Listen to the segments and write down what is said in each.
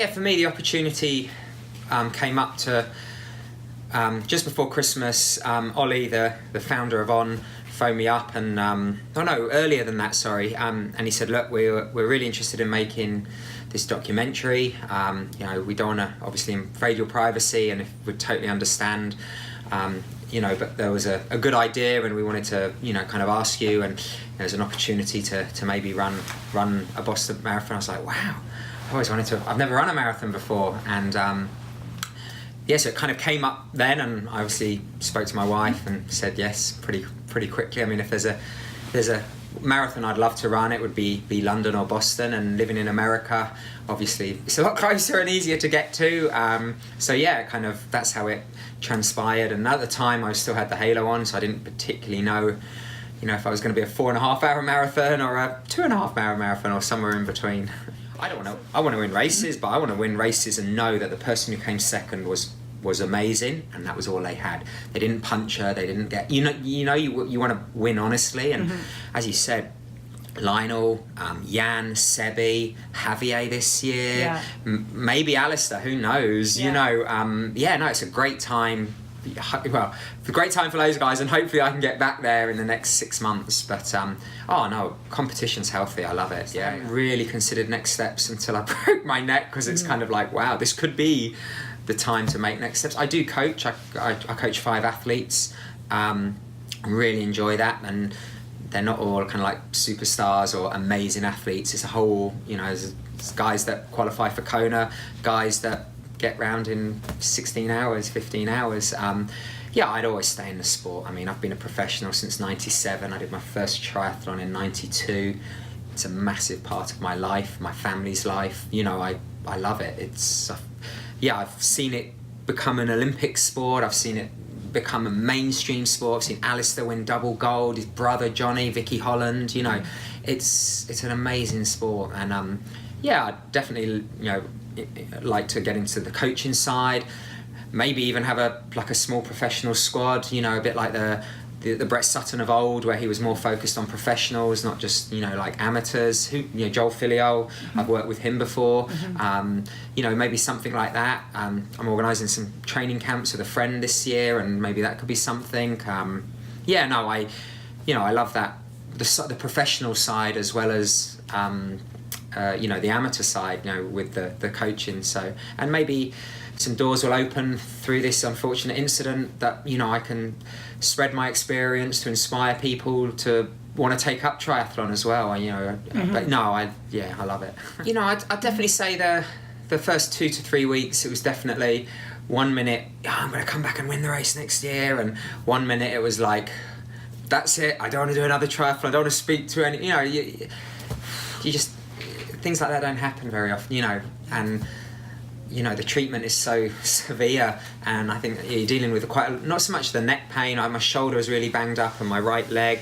Yeah, for me, the opportunity came up to just before Christmas. Ollie, the founder of On, phoned me up, and earlier than that, sorry. And he said, "Look, we're really interested in making this documentary. We don't want to obviously invade your privacy, and if we totally understand, but there was a good idea, and we wanted to, kind of ask you, and there's an opportunity to maybe run a Boston Marathon." I was like, wow. I've never run a marathon before, and so it kind of came up then, and I obviously spoke to my wife and said yes pretty quickly. I mean, if there's a marathon I'd love to run, it would be London or Boston, and living in America, obviously it's a lot closer and easier to get to. That's how it transpired. And at the time I still had the halo on, so I didn't particularly know, if I was going to be a 4.5 hour marathon or a 2.5 hour marathon or somewhere in between. I want to win races, but I want to win races and know that the person who came second was amazing, and that was all they had. They didn't punch her, they didn't get, you want to win honestly, and as you said, Lionel, Jan, Sebi, Javier this year, maybe Alistair, who knows, it's a great time. Well, it's a great time for those guys, and hopefully I can get back there in the next 6 months. But competition's healthy. I love it. Yeah, really considered next steps until I broke my neck, because it's kind of like, wow, this could be the time to make next steps. I do coach. I coach 5 athletes. Really enjoy that, and they're not all kind of like superstars or amazing athletes. It's a whole, there's guys that qualify for Kona, guys that get round in 16 hours, 15 hours. I'd always stay in the sport. I mean, I've been a professional since 97. I did my first triathlon in 92. It's a massive part of my life, my family's life. I love it. I've seen it become an Olympic sport. I've seen it become a mainstream sport. I've seen Alistair win double gold, his brother Johnny, Vicky Holland. It's an amazing sport. And I definitely, like to get into the coaching side, maybe even have a small professional squad, a bit like the Brett Sutton of old, where he was more focused on professionals, not just like amateurs. Joel Filiol, I've worked with him before. Maybe something like that. I'm organising some training camps with a friend this year, and maybe that could be something. I love that, the professional side as well as the amateur side, with the coaching. So, and maybe some doors will open through this unfortunate incident, that I can spread my experience to inspire people to want to take up triathlon as well. But I love it. I'd definitely say the first 2 to 3 weeks, it was definitely 1 minute, I'm going to come back and win the race next year, and 1 minute it was like, that's it, I don't want to do another triathlon, I don't want to speak to any, you just, things like that don't happen very often, and the treatment is so severe, and I think you're dealing with not so much the neck pain. My shoulder is really banged up, and my right leg,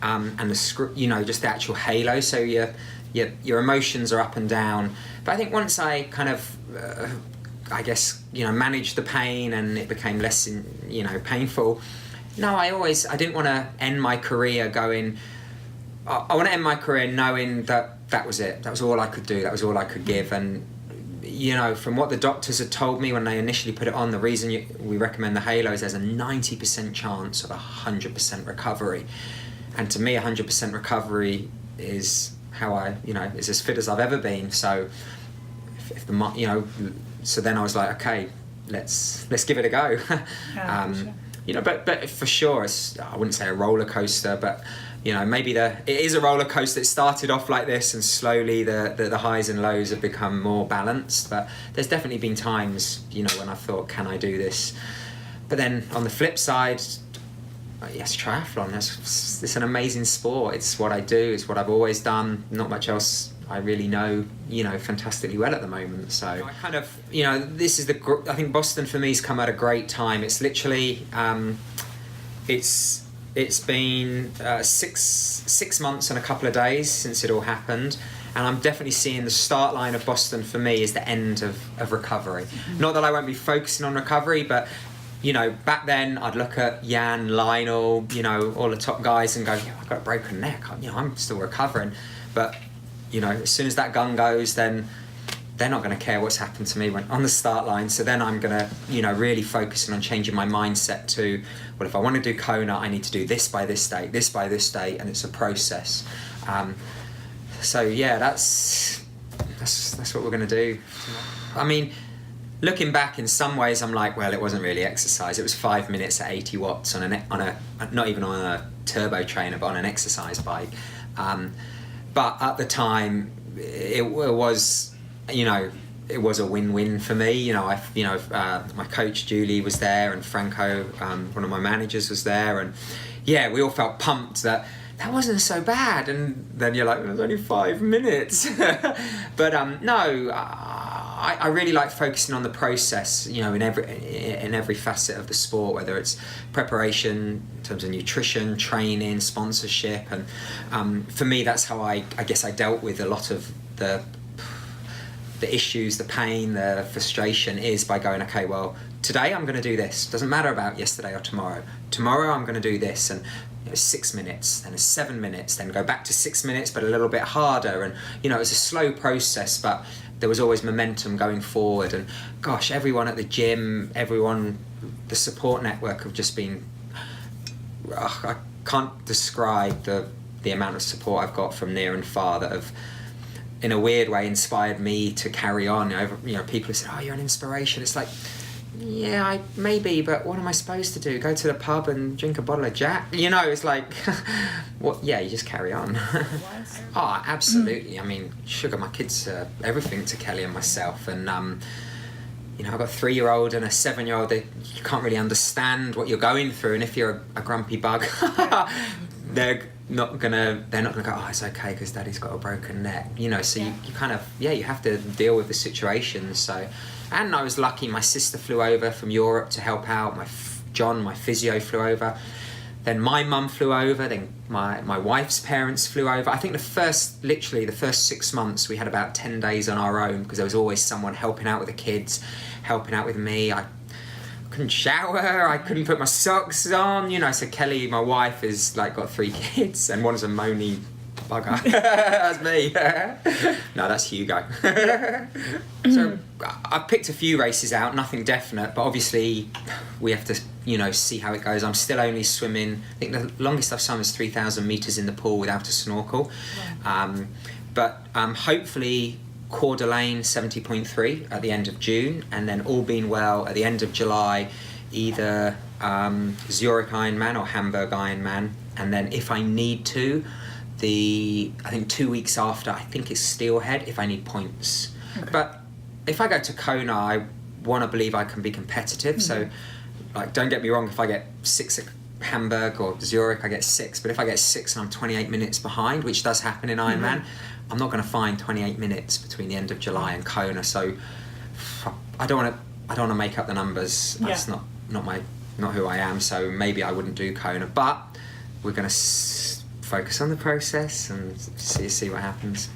and just the actual halo. So your emotions are up and down. But I think once I kind of, managed the pain, and it became less, painful. No, I didn't want to end my career going. I want to end my career knowing that was it. That was all I could do. That was all I could give. And from what the doctors had told me when they initially put it on, the reason we recommend the halo is there's a 90% chance of 100% recovery. And to me, 100% recovery is how is as fit as I've ever been. So so then I was like, okay, let's give it a go. But for sure, I wouldn't say a roller coaster, but maybe it is a roller coaster. It started off like this, and slowly the highs and lows have become more balanced. But there's definitely been times, when I thought, can I do this? But then on the flip side, yes, triathlon. It's an amazing sport. It's what I do. It's what I've always done. Not much else I really know, fantastically well at the moment. So I kind of, this is I think Boston for me has come at a great time. It's literally, it's been 6 months and a couple of days since it all happened, and I'm definitely seeing the start line of Boston for me is the end of recovery. Not that I won't be focusing on recovery, but back then I'd look at Jan, Lionel, all the top guys, and go, I've got a broken neck, I'm still recovering. But as soon as that gun goes, then they're not going to care what's happened to me when on the start line. So then I'm going to, you know, really focusing on changing my mindset to, well, if I want to do Kona, I need to do this by this date, this by this date, and it's a process. So yeah, that's what we're going to do. I mean, looking back, in some ways, I'm like, well, it wasn't really exercise. It was 5 minutes at 80 watts on a not even on a turbo trainer, but on an exercise bike. But at the time, it was, you know, it was a win-win for me. You know, my coach Julie was there, and Franco, one of my managers, was there, and yeah, we all felt pumped that wasn't so bad. And then you're like, it was only 5 minutes. But no, I really like focusing on the process. You know, in every facet of the sport, whether it's preparation in terms of nutrition, training, sponsorship, and for me, that's how I guess I dealt with a lot of the issues, the pain, the frustration, is by going, okay, well, today I'm going to do this. Doesn't matter about yesterday or tomorrow. Tomorrow I'm going to do this, and 6 minutes, then 7 minutes, then go back to 6 minutes, but a little bit harder. And you know, it was a slow process, but there was always momentum going forward. And gosh, everyone at the gym, everyone, the support network have just been, I can't describe the amount of support I've got from near and far that have, in a weird way, inspired me to carry on. You know, people have said, oh, you're an inspiration. It's like, yeah, maybe, but what am I supposed to do? Go to the pub and drink a bottle of Jack? You know, it's like, what? Yeah, you just carry on. Oh, absolutely. I mean, sugar, my kids are everything to Kelly and myself. And, you know, I've got a 3-year-old and a 7-year-old that you can't really understand what you're going through. And if you're a grumpy bug, they're not gonna go, oh, it's okay because daddy's got a broken neck. You know, so you kind of, you have to deal with the situation. So, and I was lucky, my sister flew over from Europe to help out. John, my physio, flew over. Then my mum flew over. Then my wife's parents flew over. I think the first 6 months, we had about 10 days on our own because there was always someone helping out with the kids, helping out with me. I couldn't shower, I couldn't put my socks on, you know. So Kelly, my wife, is like got 3 kids, and one's a moany bugger. That's me. No, that's Hugo. So I picked a few races out, nothing definite, but obviously we have to, you know, see how it goes. I'm still only swimming, I think the longest I've swum is 3,000 metres in the pool without a snorkel. But hopefully Coeur d'Alene 70.3 at the end of June, and then all being well at the end of July, either Zurich Ironman or Hamburg Ironman, and then if I need to, I think 2 weeks after, I think it's Steelhead if I need points. Okay. But if I go to Kona, I want to believe I can be competitive. So, like, don't get me wrong, if I get 6 at Hamburg or Zurich, I get 6. But if I get 6 and I'm 28 minutes behind, which does happen in Ironman, I'm not going to find 28 minutes between the end of July and Kona. So I don't want to make up the numbers. That's not who I am. So maybe I wouldn't do Kona, but we're going to focus on the process and see what happens.